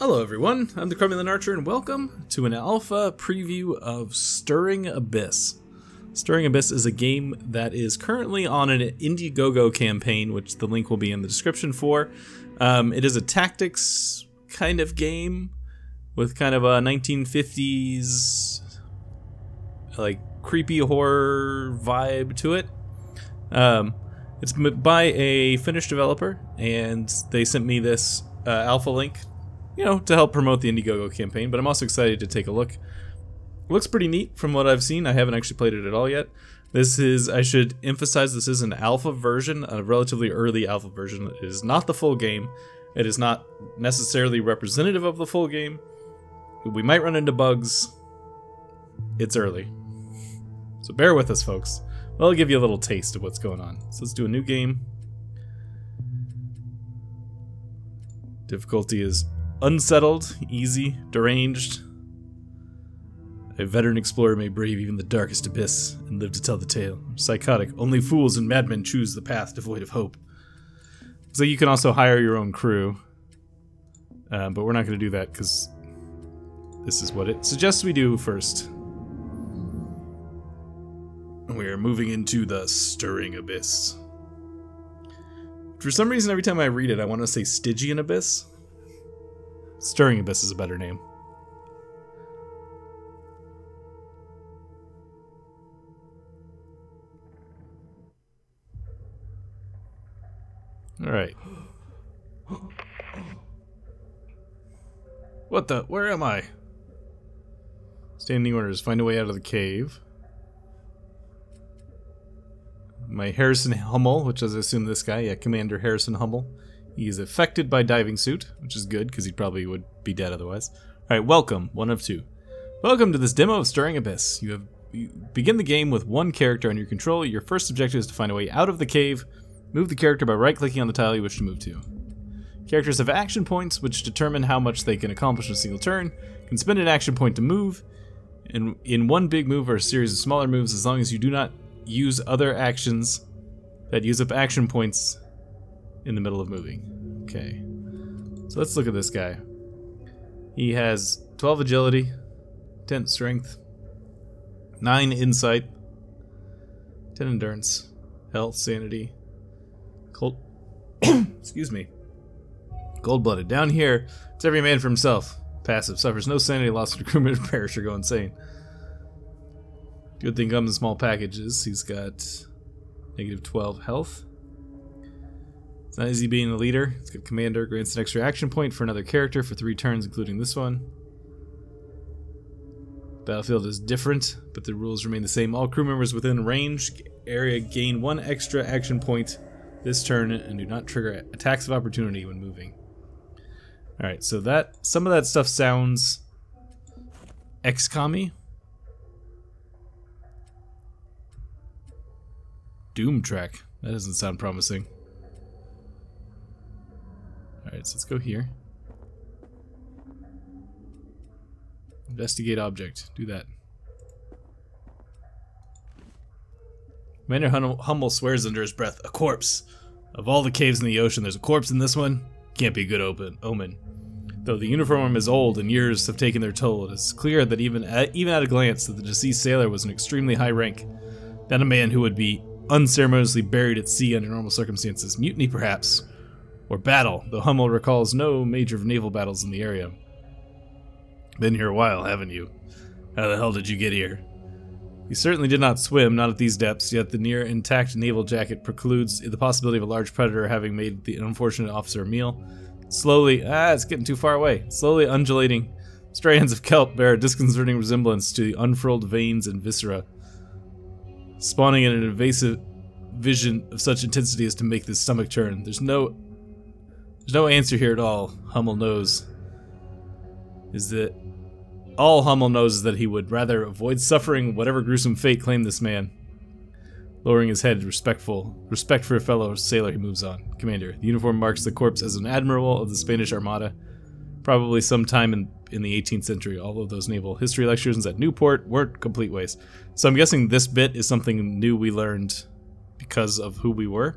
Hello everyone, I'm the Cromulent Archer and welcome to an alpha preview of Stirring Abyss. Stirring Abyss is a game that is currently on an Indiegogo campaign, which the link will be in the description for. It is a tactics kind of game with kind of a 1950s like creepy horror vibe to it. It's by a Finnish developer and they sent me this alpha link, you know, to help promote the Indiegogo campaign, but I'm also excited to take a look. It looks pretty neat from what I've seen. I haven't actually played it at all yet. This is, I should emphasize, this is an alpha version, a relatively early alpha version. It is not the full game. It is not necessarily representative of the full game. We might run into bugs. It's early. So bear with us, folks. Well, I'll give you a little taste of what's going on. So let's do a new game. Difficulty is unsettled, easy, deranged. A veteran explorer may brave even the darkest abyss and live to tell the tale. Psychotic, only fools and madmen choose the path devoid of hope. So you can also hire your own crew, but we're not going to do that because this is what it suggests we do first. We are moving into the Stirring Abyss. For some reason, every time I read it, I want to say Stygian Abyss. Stirring Abyss is a better name. Alright. What the? Where am I? Standing orders. Find a way out of the cave. My Harrison Hummel, which is, I assume this guy, yeah, Commander Harrison Hummel. He is affected by diving suit, which is good, because he probably would be dead otherwise. Alright, welcome, one of two. Welcome to this demo of Stirring Abyss. You begin the game with one character under your control. Your first objective is to find a way out of the cave. Move the character by right-clicking on the tile you wish to move to. Characters have action points, which determine how much they can accomplish in a single turn. Can spend an action point to move. In one big move or a series of smaller moves, as long as you do not use other actions that use up action points in the middle of moving. Okay. So let's look at this guy. He has 12 agility, 10 strength, 9 insight, 10 endurance, health, sanity, cold excuse me. Cold-blooded. Down here, it's every man for himself. Passive. Suffers no sanity loss to crewmen or perish or go insane. Good thing comes in small packages. He's got negative 12 health. It's not easy being a leader. It's got commander. Grants an extra action point for another character for 3 turns, including this one. Battlefield is different, but the rules remain the same. All crew members within range area gain 1 extra action point this turn and do not trigger attacks of opportunity when moving. Alright, so that some of that stuff sounds XCOM-y. Doom track. That doesn't sound promising. Alright, so let's go here. Investigate object. Do that. Commander Hummel swears under his breath, a corpse. Of all the caves in the ocean, there's a corpse in this one? Can't be a good omen. Though the uniform is old and years have taken their toll, it is clear that even at a glance that the deceased sailor was an extremely high rank. Not a man who would be unceremoniously buried at sea under normal circumstances. Mutiny, perhaps. Or battle, though Hummel recalls no major naval battles in the area. Been here a while, haven't you? How the hell did you get here? He certainly did not swim, not at these depths, yet the near-intact naval jacket precludes the possibility of a large predator having made the unfortunate officer a meal. Slowly, it's getting too far away. Slowly undulating strands of kelp bear a disconcerting resemblance to the unfurled veins and viscera, spawning in an invasive vision of such intensity as to make the stomach turn. There's no answer here at all. Hummel knows all Hummel knows is that he would rather avoid suffering whatever gruesome fate claimed this man. Lowering his head, respect for a fellow sailor, he moves on. Commander, the uniform marks the corpse as an admiral of the Spanish Armada, probably sometime in the 18th century. All of those naval history lectures at Newport weren't complete waste. So I'm guessing this bit is something new we learned because of who we were.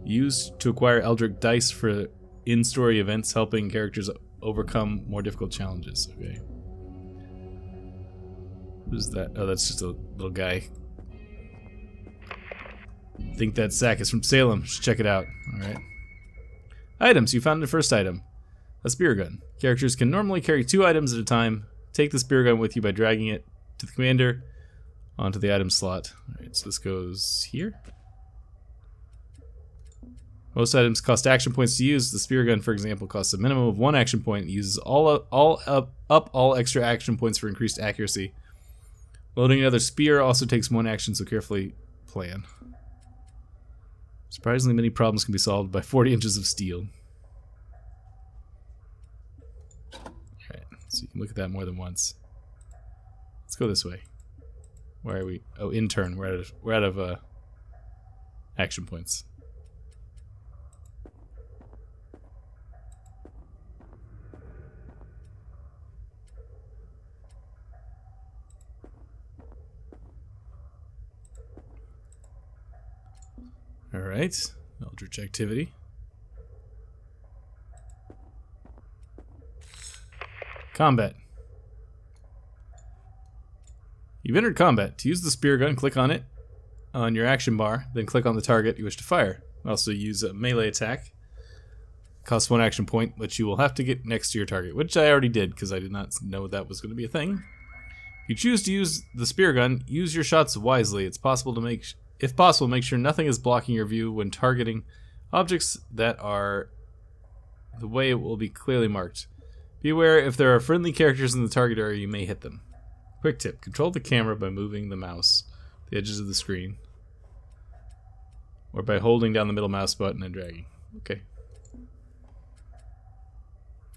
Used to acquire Eldritch dice for in-story events helping characters overcome more difficult challenges. Okay. Who's that? Oh, that's just a little guy. I think that sack is from Salem. Should check it out. Alright. Items. You found the first item. A spear gun. Characters can normally carry 2 items at a time. Take the spear gun with you by dragging it to the commander onto the item slot. Alright, so this goes here. Most items cost action points to use. The spear gun, for example, costs a minimum of 1 action point. It uses all extra action points for increased accuracy. Loading another spear also takes 1 action, so carefully plan. Surprisingly many problems can be solved by 40 inches of steel. Alright, so you can look at that more than once. Let's go this way. Where are we? Oh, in turn. We're out of action points. Alright, Eldritch activity. Combat. You've entered combat. To use the spear gun, click on it on your action bar, then click on the target you wish to fire. Also use a melee attack. Costs 1 action point, which you will have to get next to your target, which I already did because I did not know that was going to be a thing. If you choose to use the spear gun, use your shots wisely. It's possible to make... If possible, make sure nothing is blocking your view when targeting objects that are the way it will be clearly marked. Be aware if there are friendly characters in the target area, you may hit them. Quick tip, control the camera by moving the mouse to the edges of the screen. Or by holding down the middle mouse button and dragging. Okay.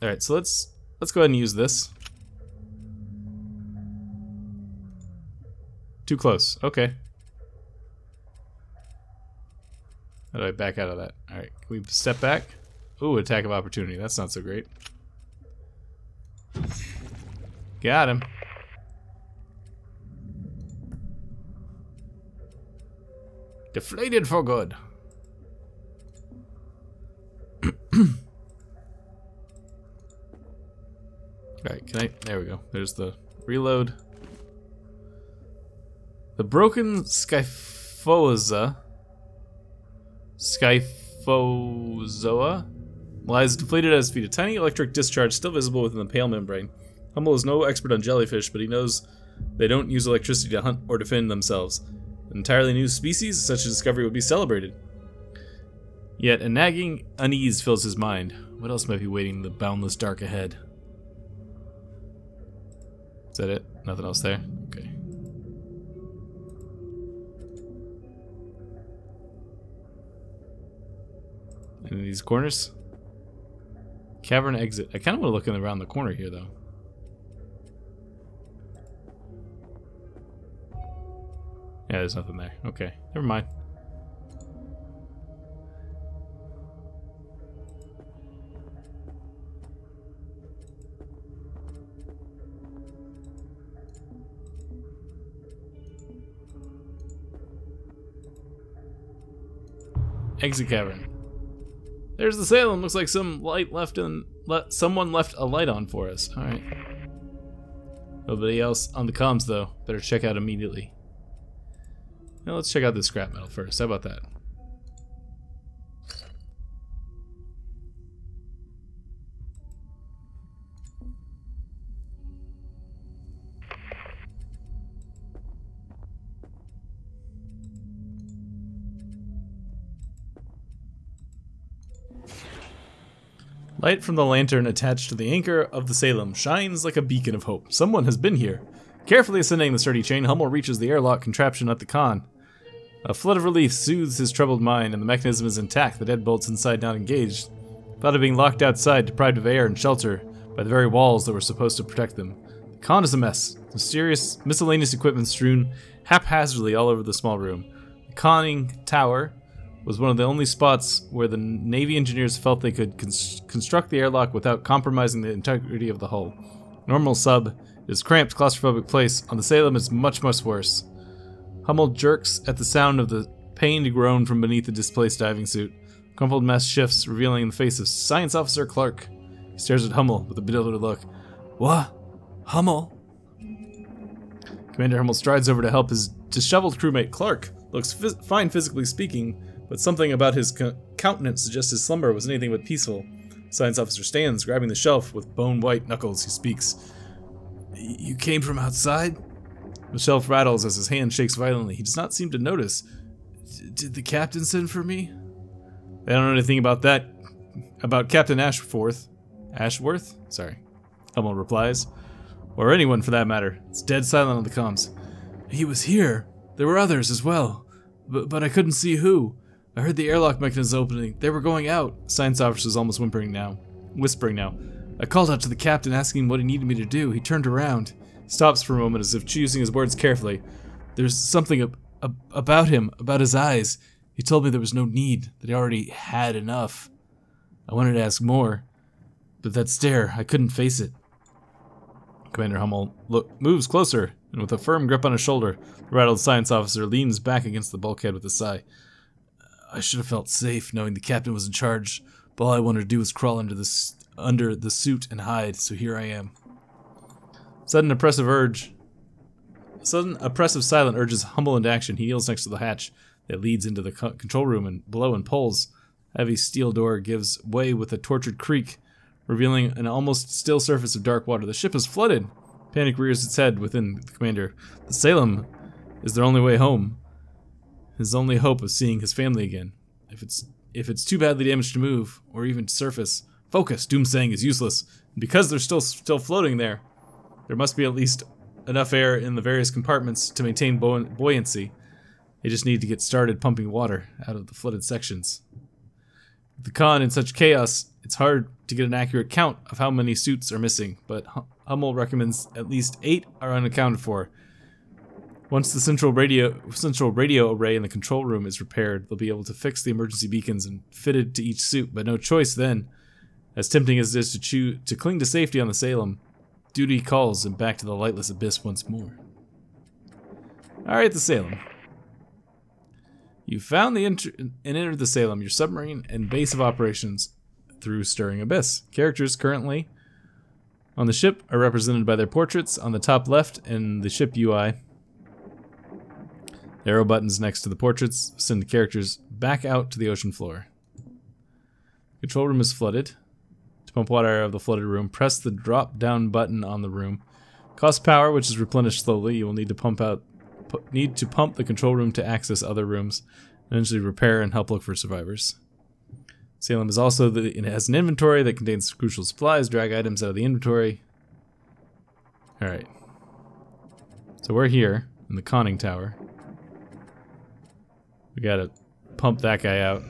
Alright, so let's go ahead and use this. Too close, okay. How do I back out of that? Alright, can we step back? Ooh, attack of opportunity. That's not so great. Got him. Deflated for good. Alright, can I... There we go. There's the reload. The broken Skyphozoa lies deflated at his feet. A tiny electric discharge still visible within the pale membrane. Hummel is no expert on jellyfish, but he knows they don't use electricity to hunt or defend themselves. An entirely new species, such a discovery would be celebrated. Yet a nagging unease fills his mind. What else might be waiting in the boundless dark ahead? Is that it? Nothing else there? Okay. Any of these corners? Cavern exit. I kind of want to look around the corner here, though. Yeah, there's nothing there. Okay, never mind. Exit cavern. There's the Salem. Looks like some light left in. Someone left a light on for us. All right. Nobody else on the comms though. Better check out immediately. Now let's check out this scrap metal first. How about that? Light from the lantern attached to the anchor of the Salem shines like a beacon of hope. Someone has been here. Carefully ascending the sturdy chain, Hummel reaches the airlock contraption at the con. A flood of relief soothes his troubled mind, and the mechanism is intact, the deadbolts inside not engaged. Thought of being locked outside, deprived of air and shelter by the very walls that were supposed to protect them. The con is a mess. Mysterious, miscellaneous equipment strewn haphazardly all over the small room. The conning tower was one of the only spots where the Navy engineers felt they could construct the airlock without compromising the integrity of the hull. Normal sub is cramped, claustrophobic place. On the Salem, it's much, much worse. Hummel jerks at the sound of the pained groan from beneath the displaced diving suit. Crumpled mess shifts, revealing the face of Science Officer Clark. He stares at Hummel with a bewildered look. What? Hummel? Commander Hummel strides over to help his disheveled crewmate Clark. Looks fine physically speaking, but something about his countenance suggests his slumber was anything but peaceful. Science Officer stands, grabbing the shelf with bone-white knuckles. He speaks. You came from outside? The shelf rattles as his hand shakes violently. He does not seem to notice. Did the captain send for me? I don't know anything about that. About Captain Ashworth. Ashworth? Sorry. Hummel replies. Or anyone for that matter. It's dead silent on the comms. He was here. There were others as well. But I couldn't see who. I heard the airlock mechanism opening. They were going out. Science Officer's almost whispering now. I called out to the captain asking him what he needed me to do. He turned around. Stops for a moment as if choosing his words carefully. There's something about him, about his eyes. He told me there was no need, that he already had enough. I wanted to ask more, but that stare, I couldn't face it. Commander Hummel moves closer, and with a firm grip on his shoulder, the rattled science officer leans back against the bulkhead with a sigh. I should have felt safe knowing the captain was in charge, but all I wanted to do was crawl under the suit and hide, so here I am. Sudden oppressive silence urges Hummel into action. He kneels next to the hatch that leads into the control room and below and pulls. A heavy steel door gives way with a tortured creak, revealing an almost still surface of dark water. The ship is flooded. Panic rears its head within the commander. The Salem is their only way home. His only hope of seeing his family again. If it's too badly damaged to move, or even to surface, focus, doomsaying is useless. And because they're still floating there must be at least enough air in the various compartments to maintain buoyancy. They just need to get started pumping water out of the flooded sections. With the con in such chaos, it's hard to get an accurate count of how many suits are missing, but Hummel recommends at least 8 are unaccounted for. Once the central radio array in the control room is repaired, they'll be able to fix the emergency beacons and fitted to each suit, but no choice then. As tempting as it is to cling to safety on the Salem, duty calls him back to the lightless abyss once more. Alright, the Salem. You found and entered the Salem, your submarine and base of operations, through Stirring Abyss. Characters currently on the ship are represented by their portraits on the top left in the ship UI. Arrow buttons next to the portraits send the characters back out to the ocean floor. Control room is flooded. To pump water out of the flooded room, press the drop-down button on the room. Cost power, which is replenished slowly. You will need to pump the control room to access other rooms, and eventually repair and help look for survivors. Salem is also it has an inventory that contains crucial supplies. Drag items out of the inventory. All right. So we're here in the conning tower. We gotta pump that guy out.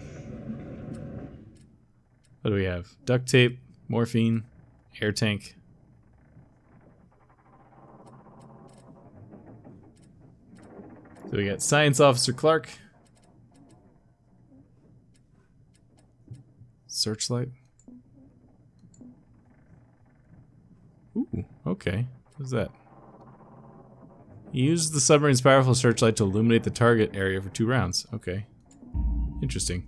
What do we have? Duct tape, morphine, air tank. So we got Science Officer Clark. Searchlight. Ooh, okay. What's that? Use the submarine's powerful searchlight to illuminate the target area for 2 rounds. Okay. Interesting.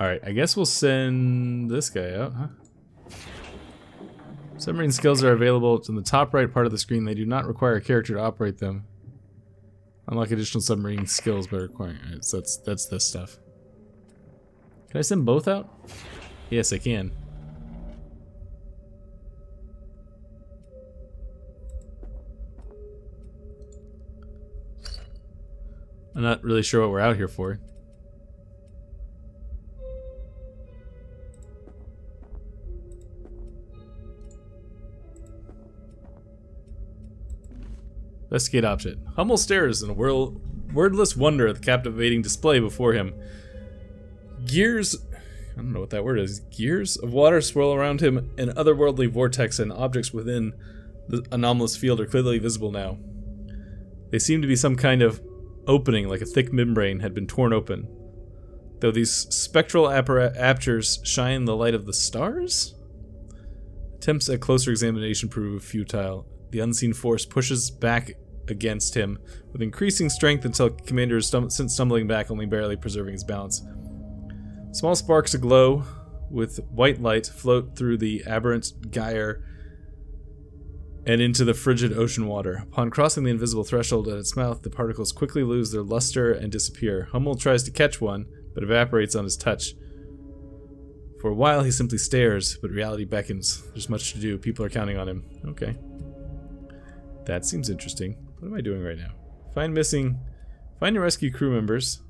Alright, I guess we'll send this guy out, huh? Submarine skills are available in the top right part of the screen. They do not require a character to operate them. Unlock additional submarine skills by requiring... Alright, so that's this stuff. Can I send both out? Yes, I can. I'm not really sure what we're out here for. Investigate object. Hummel stares in a wordless wonder at the captivating display before him. Gears... I don't know what that word is. Gears of water swirl around him, and otherworldly vortex and objects within the anomalous field are clearly visible now. They seem to be some kind of opening, like a thick membrane had been torn open. Though these spectral apertures shine the light of the stars? Attempts at closer examination prove futile. The unseen force pushes back against him with increasing strength until Commander is sent stumbling back, only barely preserving his balance. Small sparks aglow with white light float through the aberrant gyre and into the frigid ocean water. Upon crossing the invisible threshold at its mouth, the particles quickly lose their luster and disappear. Hummel tries to catch one, but evaporates on his touch. For a while, he simply stares, but reality beckons. There's much to do. People are counting on him. Okay. That seems interesting. What am I doing right now? Find and rescue crew members.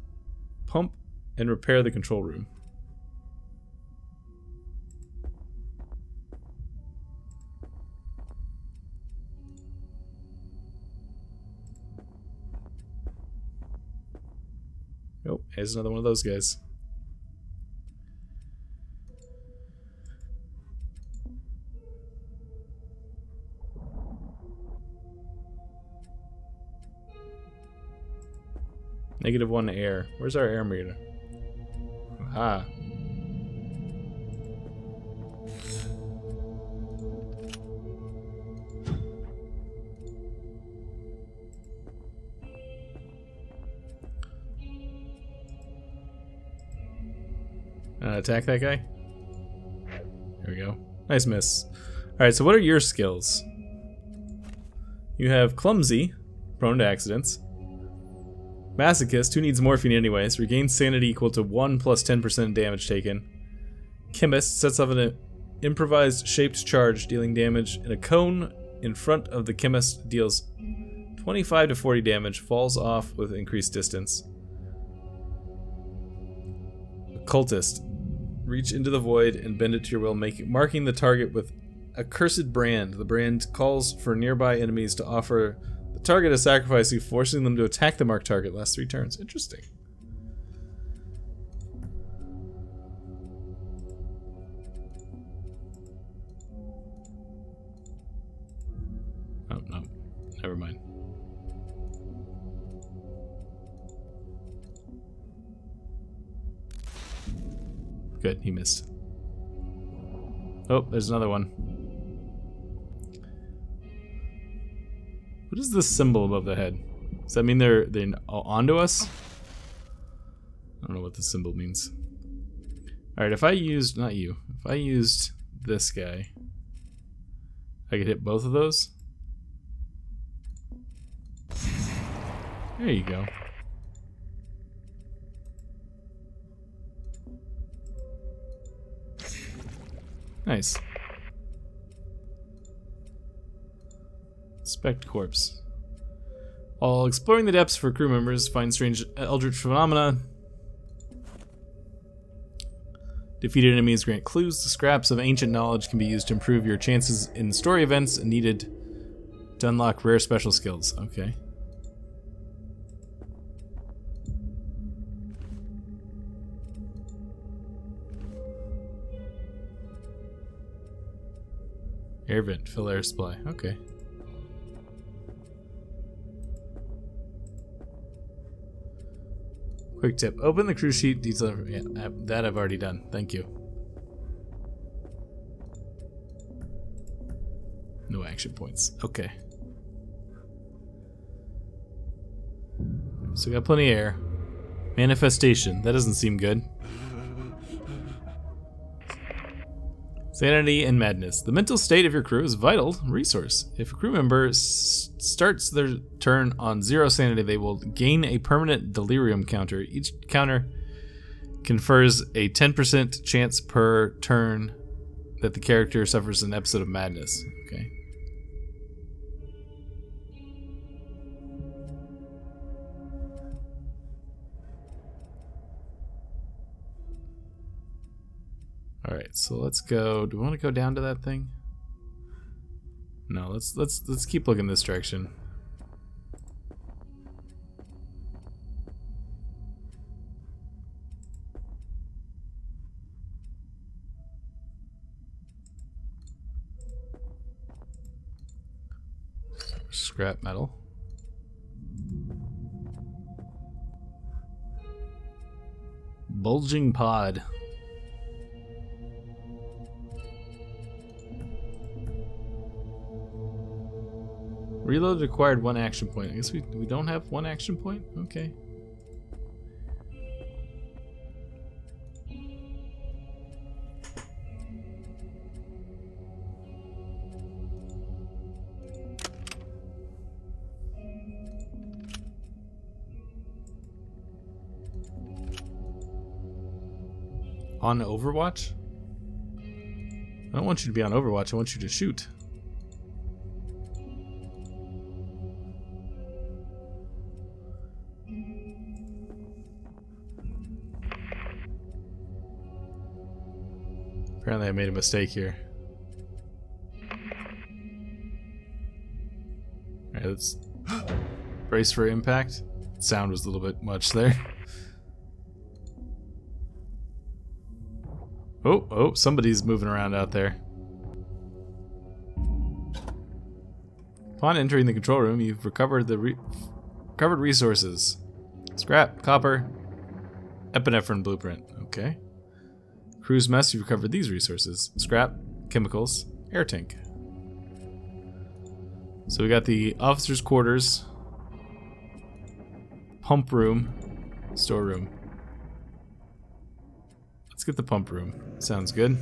Pump and repair the control room. Oh, here's another one of those guys. -1 air. Where's our air meter? Ah. Attack that guy? There we go. Nice miss. Alright, so what are your skills? You have Clumsy, prone to accidents. Masochist, who needs morphine anyways, regains sanity equal to 1 plus 10% damage taken. Chemist, sets off an improvised shaped charge dealing damage in a cone in front of the chemist, deals 25 to 40 damage, falls off with increased distance. Occultist, reach into the void and bend it to your will, marking the target with a cursed brand. The brand calls for nearby enemies to offer the target a sacrifice, forcing them to attack the marked target. Last 3 turns. Interesting. Oh, no. Never mind. Good, he missed. Oh, there's another one. What is this symbol above the head? Does that mean they're onto us? I don't know what this symbol means. Alright, if I used, not you, if I used this guy, I could hit both of those? There you go. Nice. Inspect corpse. While exploring the depths for crew members, find strange eldritch phenomena. Defeated enemies grant clues. The scraps of ancient knowledge can be used to improve your chances in story events and needed to unlock rare special skills. Okay. Air vent, fill air supply. Okay. Quick tip. Open the crew sheet detail. Yeah, that I've already done. Thank you. No action points. Okay. So we got plenty of air. Manifestation. That doesn't seem good. Sanity and madness. The mental state of your crew is a vital resource. If a crew member starts their turn on 0 sanity, they will gain a permanent delirium counter. Each counter confers a 10% chance per turn that the character suffers an episode of madness. Okay. Alright, so let's go. Do we want to go down to that thing? No, let's keep looking this direction. Scrap metal. Bulging pod. Reload required 1 action point. I guess we don't have 1 action point? Okay. On Overwatch? I don't want you to be on Overwatch, I want you to shoot. Apparently I made a mistake here. Alright, let's brace for impact. Sound was a little bit much there. Oh, somebody's moving around out there. Upon entering the control room, you've recovered recovered resources. Scrap, copper, epinephrine blueprint. Okay. Crew's mess, you've recovered these resources. Scrap, chemicals, air tank. So we got the officer's quarters, pump room, storeroom. Let's get the pump room. Sounds good.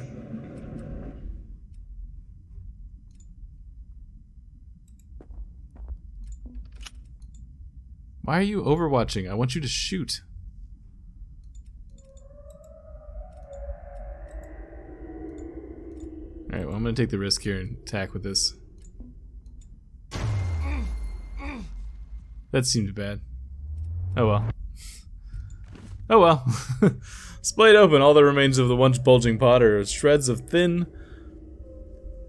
Why are you overwatching? I want you to shoot. Alright, well, I'm gonna take the risk here and attack with this. That seemed bad. Oh well. Oh well. Splayed open, all that remains of the once bulging pod are shreds of thin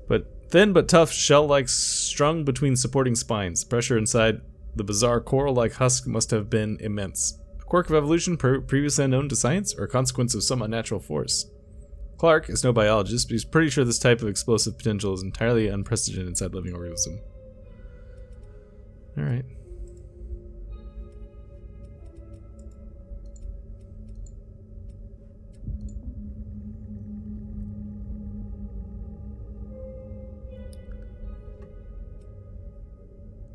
but tough shell-like strung between supporting spines. Pressure inside the bizarre coral-like husk must have been immense. A quirk of evolution previously unknown to science, or a consequence of some unnatural force? Clark is no biologist, but he's pretty sure this type of explosive potential is entirely unprecedented inside living organism. Alright.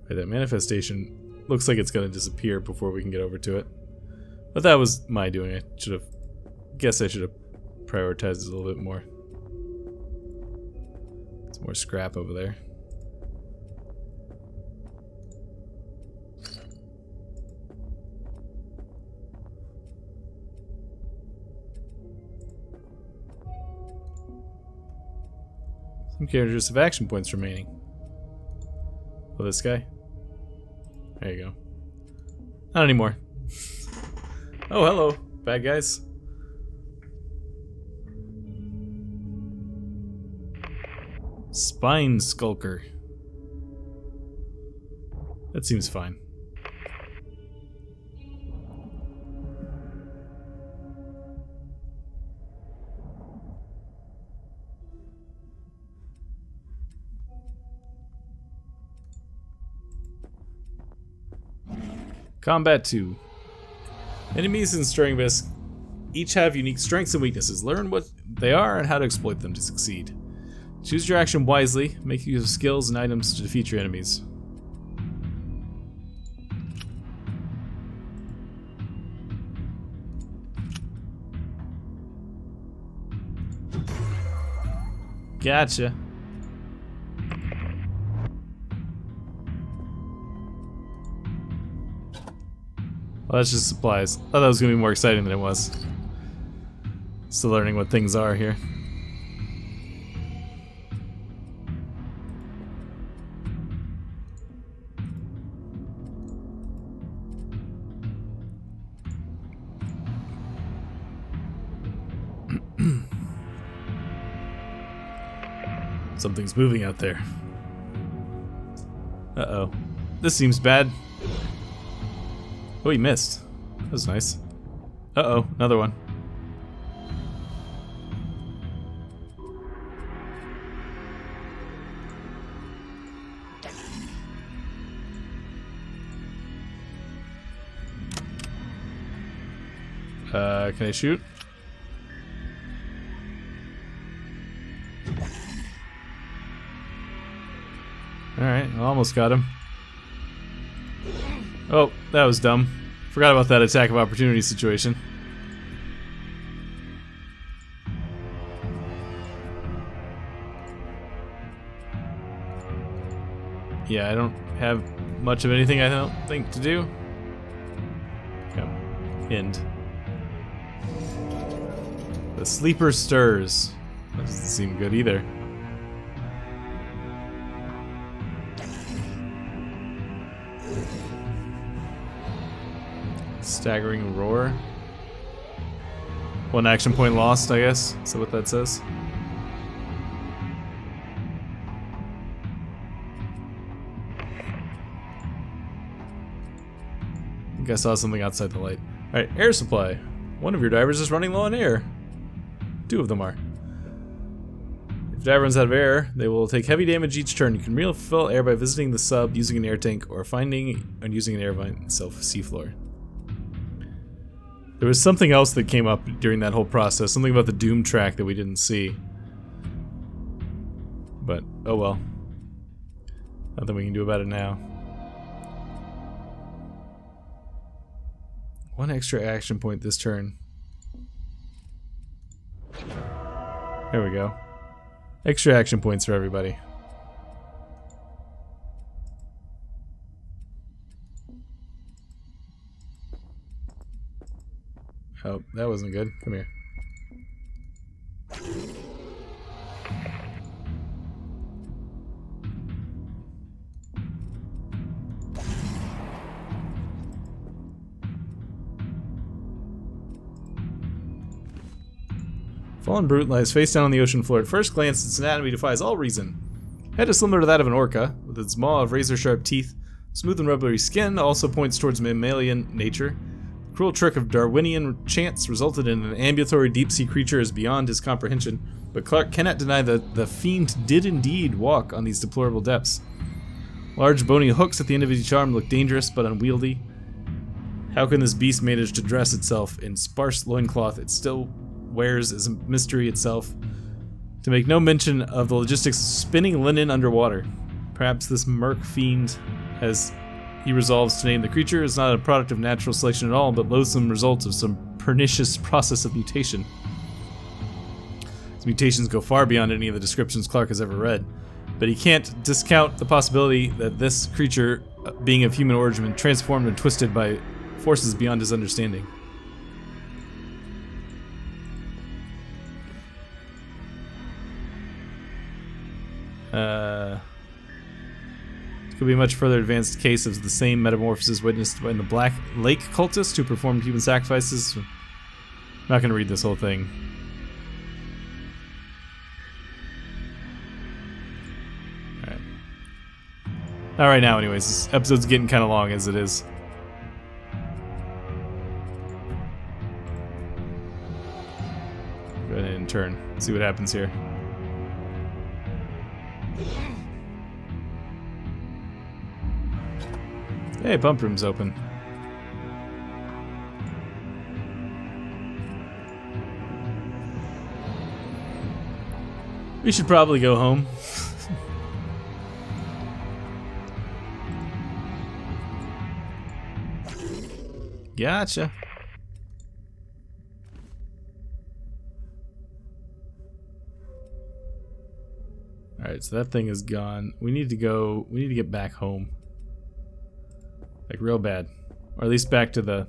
That manifestation looks like it's going to disappear before we can get over to it. But that was my doing. I should have... guess I should have prioritized it a little bit more. Some more scrap over there. Some characters have action points remaining. Oh, this guy? There you go. Not anymore. Oh, hello, bad guys. Spine Skulker. That seems fine. Combat 2. Enemies in Stirring Abyss each have unique strengths and weaknesses. Learn what they are and how to exploit them to succeed. Choose your action wisely. Make use of skills and items to defeat your enemies. Gotcha. Well, that's just supplies. I thought that was going to be more exciting than it was. Still learning what things are here. Something's moving out there. Uh-oh. This seems bad. Oh, he missed. That was nice. Uh-oh, another one. Can I shoot? Alright, I almost got him. Oh, that was dumb. Forgot about that attack of opportunity situation. Yeah, I don't have much of anything, I don't think, to do. Come. End. The sleeper stirs. That doesn't seem good either. Staggering roar. 1 action point lost, I guess. Is that what that says? I think I saw something outside the light. Alright, air supply. One of your divers is running low on air. 2 of them are. If the diver runs out of air, they will take heavy damage each turn. You can refill air by visiting the sub, using an air tank, or finding and using an air vent itself seafloor. There was something else that came up during that whole process. Something about the Doom track that we didn't see. But, oh well. Nothing we can do about it now. 1 extra action point this turn. There we go. Extra action points for everybody. Oh, that wasn't good. Come here. Fallen brute lies face down on the ocean floor. At first glance, its anatomy defies all reason. Head is similar to that of an orca, with its maw of razor-sharp teeth. Smooth and rubbery skin also points towards mammalian nature. The cruel trick of Darwinian chance resulted in an ambulatory deep-sea creature is beyond his comprehension, but Clark cannot deny that the fiend did indeed walk on these deplorable depths. Large bony hooks at the end of each arm look dangerous but unwieldy. How can this beast manage to dress itself in sparse loincloth it still wears as a mystery itself, to make no mention of the logistics of spinning linen underwater? Perhaps this merc fiend, as he resolves to name the creature, is not a product of natural selection at all, but loathsome results of some pernicious process of mutation. These mutations go far beyond any of the descriptions Clark has ever read, but he can't discount the possibility that this creature, being of human origin, transformed and twisted by forces beyond his understanding. Could be a much further advanced case of the same metamorphosis witnessed in the Black Lake cultist who performed human sacrifices. I'm not going to read this whole thing. Alright. Not right now, anyways. This episode's getting kind of long as it is. Go ahead and turn. See what happens here. Hey, pump room's open. We should probably go home. Gotcha. Alright, so that thing is gone. We need to get back home. Like real bad. Or at least back to the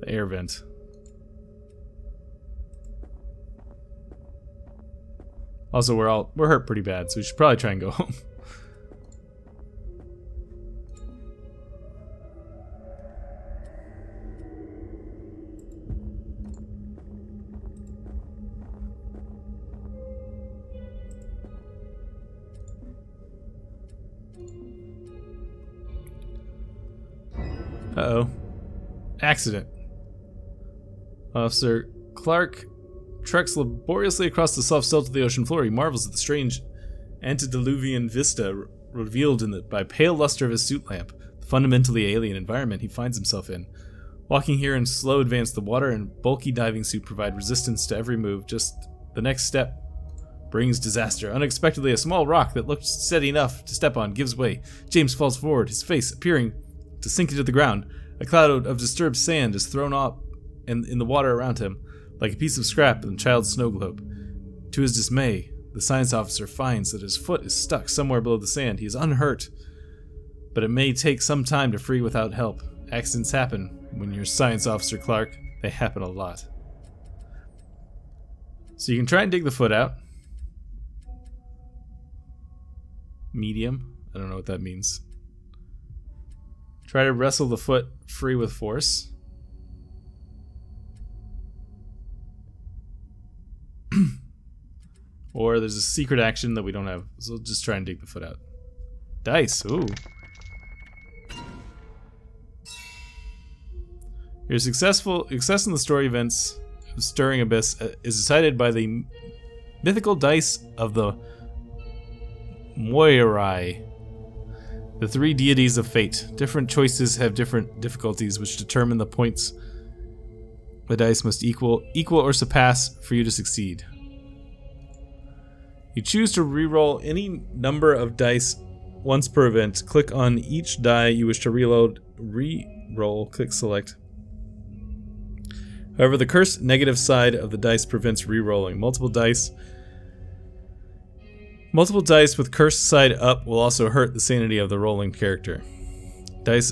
air vent. Also, we're hurt pretty bad, so we should probably try and go home. Uh-oh. Accident. Officer Clark treks laboriously across the soft silt of the ocean floor. He marvels at the strange antediluvian vista revealed by pale luster of his suit lamp, the fundamentally alien environment he finds himself in. Walking here in slow advance, the water and bulky diving suit provide resistance to every move. Just the next step brings disaster. Unexpectedly, a small rock that looked steady enough to step on gives way. James falls forward, his face appearing to sink into the ground. A cloud of disturbed sand is thrown up in the water around him, like a piece of scrap in a child's snow globe. To his dismay, the science officer finds that his foot is stuck somewhere below the sand. He is unhurt, but it may take some time to free without help. Accidents happen when you're science officer Clark. They happen a lot. So you can try and dig the foot out. Medium. I don't know what that means. Try to wrestle the foot free with force. Or there's a secret action that we don't have, so we'll just try and dig the foot out. Dice, ooh. Your success in the story events of Stirring Abyss is decided by the mythical dice of the Moirai, the three deities of fate. Different choices have different difficulties, which determine the points the dice must equal or surpass for you to succeed. You choose to reroll any number of dice once per event. Click on each die you wish to reroll. Click select. However, the cursed negative side of the dice prevents rerolling. Multiple dice with cursed side up will also hurt the sanity of the rolling character. Dice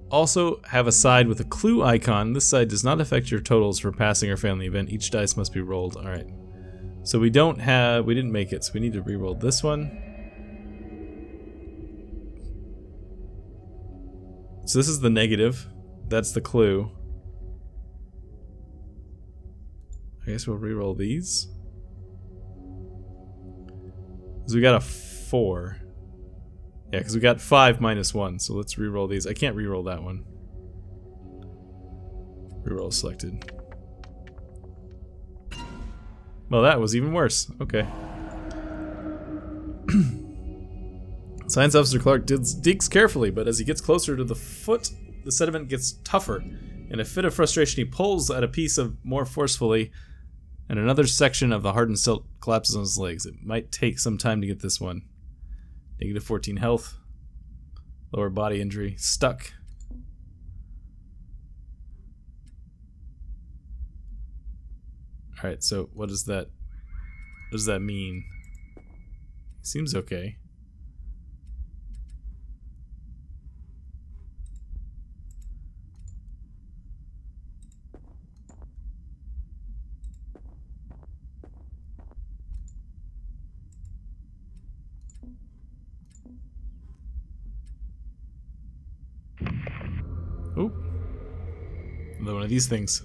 also have a side with a clue icon. This side does not affect your totals for passing or failing the event. Each dice must be rolled. Alright. So we didn't make it, so we need to reroll this one. So this is the negative. That's the clue. I guess we'll reroll these. So we got a 4. Yeah, because we got 5 minus 1, so let's reroll these. I can't reroll that one. Reroll selected. Well, that was even worse. Okay. Science Officer Clark digs carefully, but as he gets closer to the foot, the sediment gets tougher. In a fit of frustration, he pulls at a piece more forcefully, and another section of the hardened silt collapses on his legs. It might take some time to get this one. Negative 14 health. Lower body injury. Stuck. Alright, so what does that mean? Seems okay. Oh, another one of these things.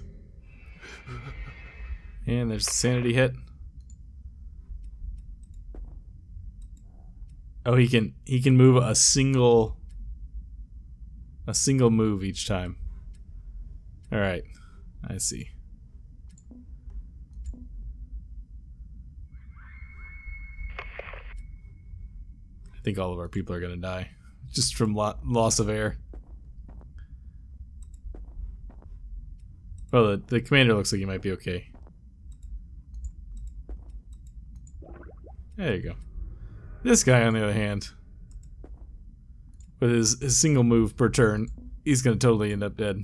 And there's the sanity hit. Oh, he can move a single move each time. All right, I see. I think all of our people are gonna die just from loss of air. Well, the commander looks like he might be okay. There you go. This guy, on the other hand, with his single move per turn, he's gonna totally end up dead.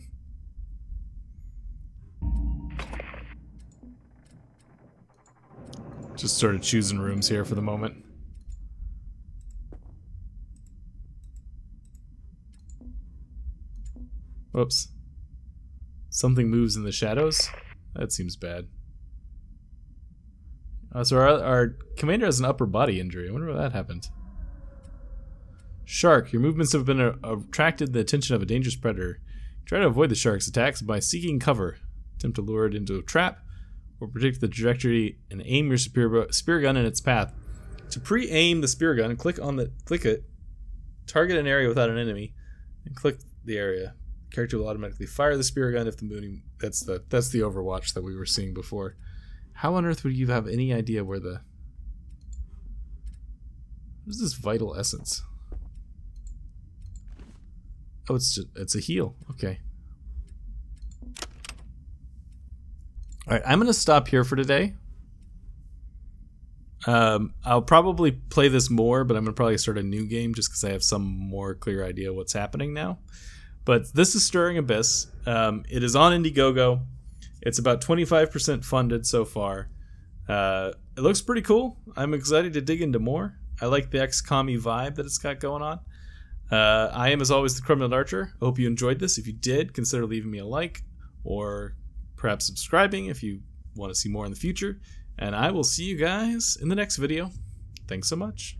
Just sort of choosing rooms here for the moment. Whoops. Something moves in the shadows? That seems bad. So our commander has an upper body injury. I wonder where that happened. Shark. Your movements have been attracted the attention of a dangerous predator. Try to avoid the shark's attacks by seeking cover. Attempt to lure it into a trap, or predict the trajectory and aim your spear gun in its path. To pre-aim the spear gun, click it, target an area without an enemy, and click the area. The character will automatically fire the spear gun if the moving. That's the Overwatch that we were seeing before. How on earth would you have any idea where the... What is this vital essence? Oh, it's a heal. Okay. Alright, I'm going to stop here for today. I'll probably play this more, but I'm going to probably start a new game just because I have some more clear idea what's happening now. But this is Stirring Abyss. It is on Indiegogo. It's about 25% funded so far. It looks pretty cool. I'm excited to dig into more. I like the XCOM-y vibe that it's got going on. I am, as always, the Criminal Archer. I hope you enjoyed this. If you did, consider leaving me a like or perhaps subscribing if you want to see more in the future. And I will see you guys in the next video. Thanks so much.